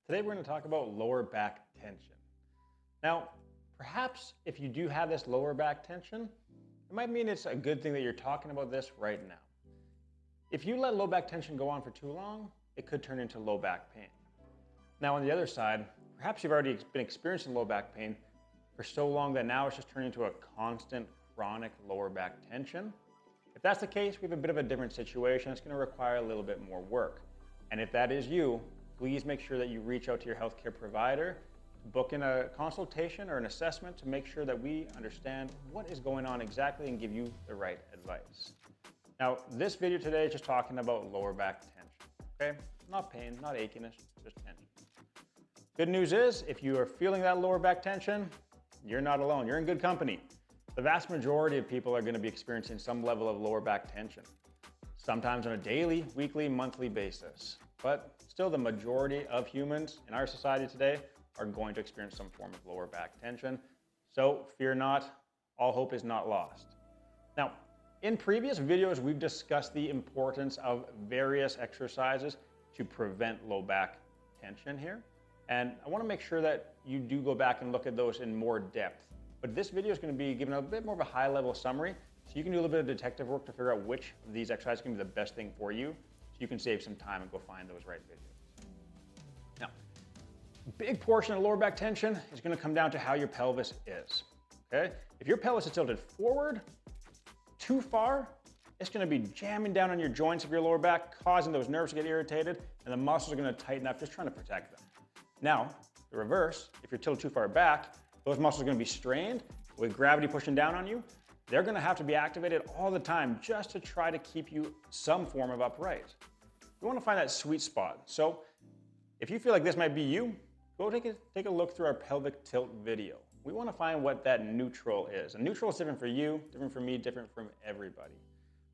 Today we're going to talk about lower back tension. Now, perhaps if you do have this lower back tension, it might mean it's a good thing that you're talking about this right now. If you let low back tension go on for too long, it could turn into low back pain. Now on the other side, perhaps you've already been experiencing low back pain for so long that now it's just turning into a constant chronic lower back tension. If that's the case, we have a bit of a different situation. It's going to require a little bit more work. And if that is you, please make sure that you reach out to your healthcare provider, book in a consultation or an assessment to make sure that we understand what is going on exactly and give you the right advice. Now, this video today is just talking about lower back tension, okay? Not pain, not achiness, just tension. Good news is, if you are feeling that lower back tension, you're not alone, you're in good company. The vast majority of people are going to be experiencing some level of lower back tension, sometimes on a daily, weekly, monthly basis. But still, the majority of humans in our society today are going to experience some form of lower back tension. So fear not, all hope is not lost. Now, in previous videos, we've discussed the importance of various exercises to prevent low back tension here. And I want to make sure that you do go back and look at those in more depth. But this video is going to be giving a bit more of a high level summary, so you can do a little bit of detective work to figure out which of these exercises can be the best thing for you, so you can save some time and go find those right videos. Now, a big portion of lower back tension is going to come down to how your pelvis is, okay? If your pelvis is tilted forward too far, it's going to be jamming down on your joints of your lower back, causing those nerves to get irritated, and the muscles are going to tighten up, just trying to protect them. Now, the reverse, if you're tilted too far back, those muscles are going to be strained with gravity pushing down on you. They're going to have to be activated all the time just to try to keep you some form of upright. You want to find that sweet spot. So if you feel like this might be you, go take a look through our pelvic tilt video. We want to find what that neutral is. And neutral is different for you, different for me, different from everybody.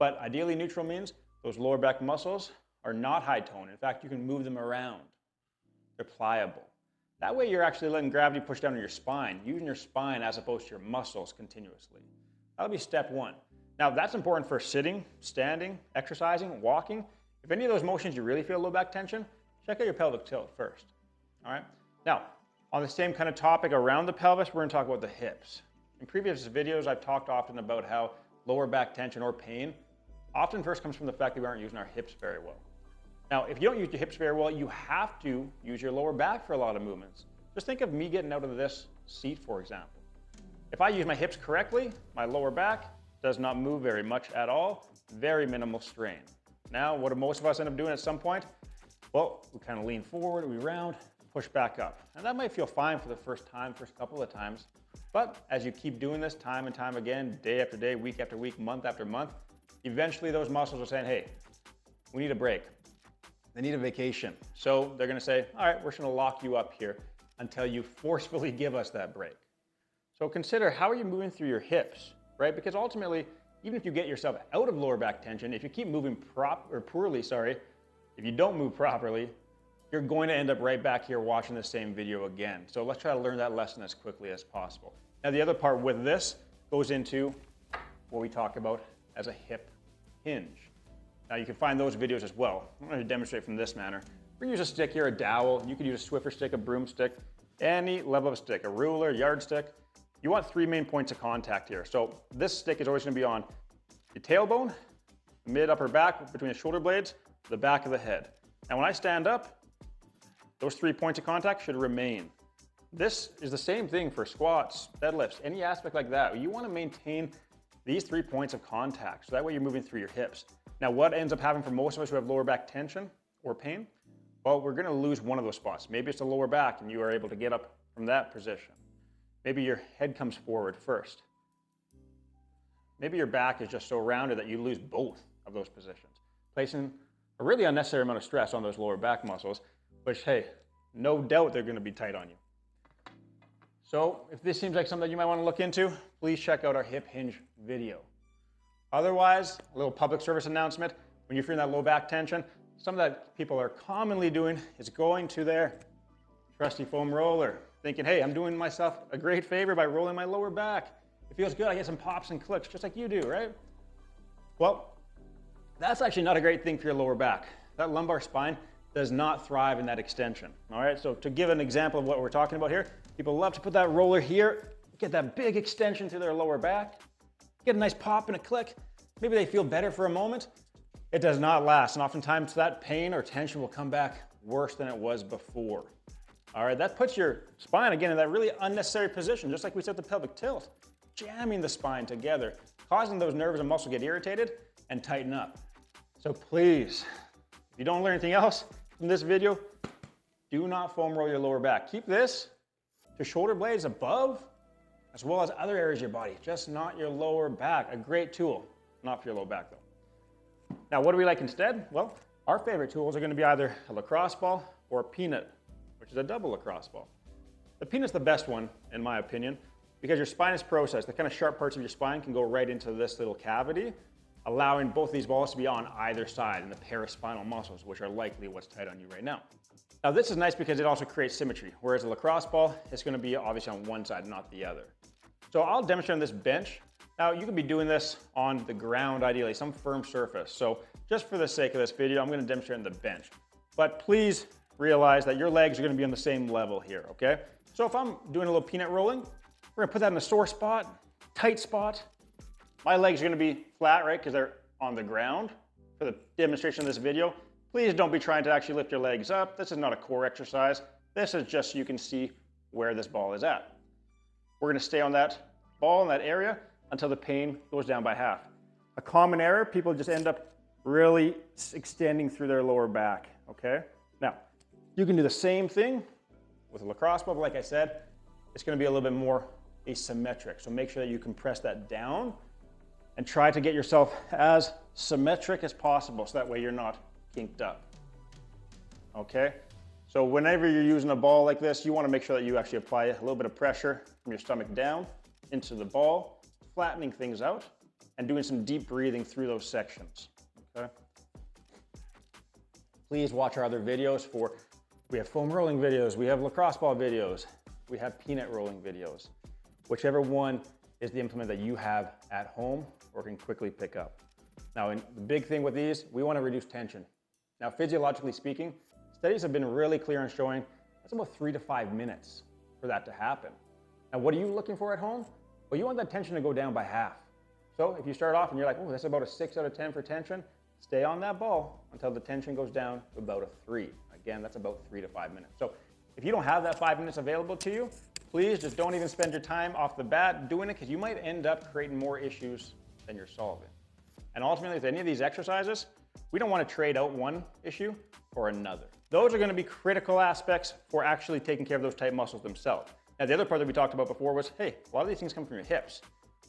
But ideally, neutral means those lower back muscles are not high tone. In fact, you can move them around. They're pliable. That way you're actually letting gravity push down on your spine, using your spine as opposed to your muscles continuously. That'll be step one. Now that's important for sitting, standing, exercising, walking. If any of those motions you really feel low back tension, check out your pelvic tilt first. All right. Now, on the same kind of topic around the pelvis, we're going to talk about the hips. In previous videos, I've talked often about how lower back tension or pain often first comes from the fact that we aren't using our hips very well. Now, if you don't use your hips very well, you have to use your lower back for a lot of movements. Just think of me getting out of this seat, for example. If I use my hips correctly, my lower back does not move very much at all, very minimal strain. Now, what do most of us end up doing at some point? Well, we kind of lean forward, we round, push back up. And that might feel fine for the first couple of times, but as you keep doing this time and time again, day after day, week after week, month after month, eventually those muscles are saying, hey, we need a break. They need a vacation. So they're going to say, all right, we're just going to lock you up here until you forcefully give us that break. So consider, how are you moving through your hips, right? Because ultimately, even if you get yourself out of lower back tension, if you keep moving poorly, if you don't move properly, you're going to end up right back here watching the same video again. So let's try to learn that lesson as quickly as possible. Now the other part with this goes into what we talk about as a hip hinge. Now you can find those videos as well. I'm going to demonstrate from this manner. We use a stick here, a dowel. You could use a Swiffer stick, a broomstick, any level of stick, a ruler, yardstick. You want three main points of contact here. So this stick is always going to be on the tailbone, mid upper back, between the shoulder blades, the back of the head. Now when I stand up, those 3 points of contact should remain. This is the same thing for squats, deadlifts, any aspect like that. You want to maintain these 3 points of contact, so that way you're moving through your hips. Now, what ends up happening for most of us who have lower back tension or pain? Well, we're going to lose one of those spots. Maybe it's the lower back and you are able to get up from that position. Maybe your head comes forward first. Maybe your back is just so rounded that you lose both of those positions, placing a really unnecessary amount of stress on those lower back muscles, which, hey, no doubt they're going to be tight on you. So if this seems like something you might want to look into, please check out our hip hinge video. Otherwise, a little public service announcement. When you're feeling that low back tension, something that people are commonly doing is going to their trusty foam roller, thinking, hey, I'm doing myself a great favor by rolling my lower back. It feels good, I get some pops and clicks, just like you do, right? Well, that's actually not a great thing for your lower back. That lumbar spine does not thrive in that extension. All right, so to give an example of what we're talking about here, people love to put that roller here, get that big extension through their lower back, get a nice pop and a click. Maybe they feel better for a moment. It does not last, and oftentimes that pain or tension will come back worse than it was before. All right, that puts your spine again in that really unnecessary position, just like we said the pelvic tilt, jamming the spine together, causing those nerves and muscles to get irritated and tighten up. So please, if you don't learn anything else from this video, do not foam roll your lower back. Keep this to shoulder blades above, as well as other areas of your body, just not your lower back. A great tool, not for your lower back though. Now, what do we like instead? Well, our favorite tools are gonna be either a lacrosse ball or a peanut, which is a double lacrosse ball. The peanut's the best one, in my opinion, because your spinous process, the kind of sharp parts of your spine can go right into this little cavity, allowing both these balls to be on either side in the paraspinal muscles, which are likely what's tight on you right now. Now this is nice because it also creates symmetry, whereas a lacrosse ball is gonna be obviously on one side, not the other. So I'll demonstrate on this bench. Now you can be doing this on the ground ideally, some firm surface. So just for the sake of this video, I'm gonna demonstrate on the bench. But please realize that your legs are gonna be on the same level here, okay? So if I'm doing a little peanut rolling, we're gonna put that in a sore spot, tight spot. My legs are gonna be flat, right? Because they're on the ground for the demonstration of this video. Please don't be trying to actually lift your legs up. This is not a core exercise. This is just so you can see where this ball is at. We're gonna stay on that ball in that area until the pain goes down by half. A common error, people just end up really extending through their lower back, okay? Now, you can do the same thing with a lacrosse ball, but like I said, it's gonna be a little bit more asymmetric. So make sure that you compress that down and try to get yourself as symmetric as possible so that way you're not kinked up, okay? So whenever you're using a ball like this, you wanna make sure that you actually apply a little bit of pressure from your stomach down into the ball, flattening things out and doing some deep breathing through those sections, okay? Please watch our other videos we have foam rolling videos, we have lacrosse ball videos, we have peanut rolling videos. Whichever one is the implement that you have at home or can quickly pick up. Now, the big thing with these, we want to reduce tension. Now, physiologically speaking, studies have been really clear on showing that's about 3 to 5 minutes for that to happen. Now, what are you looking for at home? Well, you want that tension to go down by half. So if you start off and you're like, oh, that's about a 6 out of 10 for tension, stay on that ball until the tension goes down to about a 3. Again, that's about 3 to 5 minutes. So if you don't have that 5 minutes available to you, please just don't even spend your time off the bat doing it because you might end up creating more issues than you're solving. And ultimately, with any of these exercises, we don't want to trade out one issue for another. Those are going to be critical aspects for actually taking care of those tight muscles themselves. Now, the other part that we talked about before was, hey, a lot of these things come from your hips.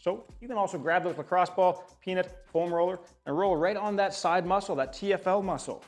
So you can also grab those lacrosse ball, peanut, foam roller, and roll right on that side muscle, that TFL muscle.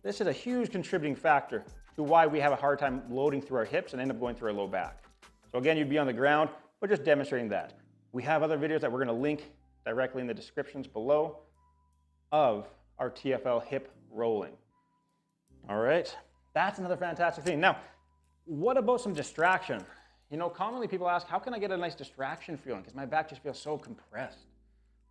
This is a huge contributing factor to why we have a hard time loading through our hips and end up going through our low back. So again, you'd be on the ground, but just demonstrating that. We have other videos that we're gonna link directly in the descriptions below of our TFL hip rolling. All right, that's another fantastic thing. Now, what about some distraction? You know, commonly people ask, how can I get a nice distraction feeling? Because my back just feels so compressed.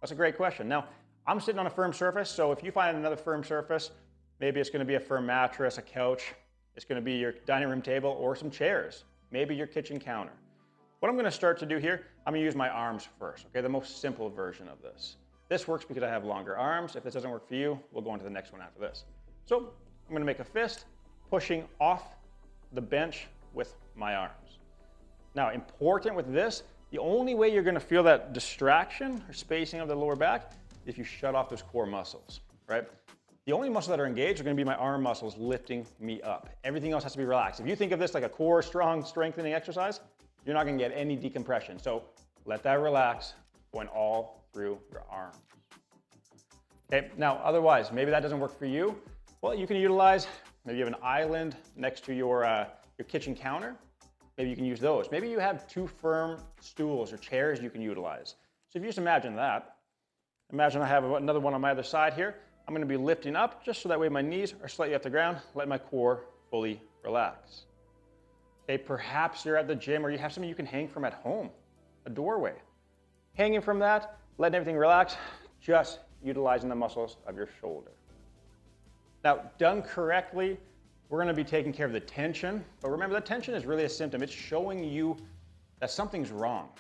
That's a great question. Now, I'm sitting on a firm surface, so if you find another firm surface, maybe it's gonna be a firm mattress, a couch, it's gonna be your dining room table or some chairs, maybe your kitchen counter. What I'm gonna start to do here, I'm gonna use my arms first, okay? The most simple version of this. This works because I have longer arms. If this doesn't work for you, we'll go on to the next one after this. So I'm gonna make a fist, pushing off the bench with my arms. Now, important with this, the only way you're gonna feel that distraction or spacing of the lower back is if you shut off those core muscles, right? The only muscles that are engaged are gonna be my arm muscles lifting me up. Everything else has to be relaxed. If you think of this like a core strong strengthening exercise, you're not gonna get any decompression. So let that relax, going all through your arms. Okay, now otherwise, maybe that doesn't work for you. Well, you can utilize, maybe you have an island next to your kitchen counter. Maybe you can use those. Maybe you have 2 firm stools or chairs you can utilize. So if you just imagine that, imagine I have another one on my other side here. I'm gonna be lifting up just so that way my knees are slightly off the ground, let my core fully relax. Okay, perhaps you're at the gym or you have something you can hang from at home, a doorway. Hanging from that, letting everything relax, just utilizing the muscles of your shoulder. Now, done correctly, we're gonna be taking care of the tension, but remember that tension is really a symptom. It's showing you that something's wrong.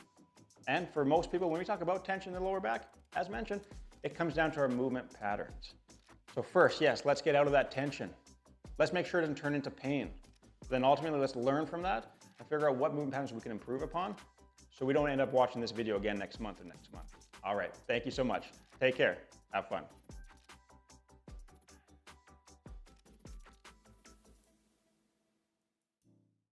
And for most people, when we talk about tension in the lower back, as mentioned, it comes down to our movement patterns. So first, yes, let's get out of that tension. Let's make sure it doesn't turn into pain. Then ultimately, let's learn from that and figure out what movement patterns we can improve upon so we don't end up watching this video again next month and next month. All right, thank you so much. Take care, have fun.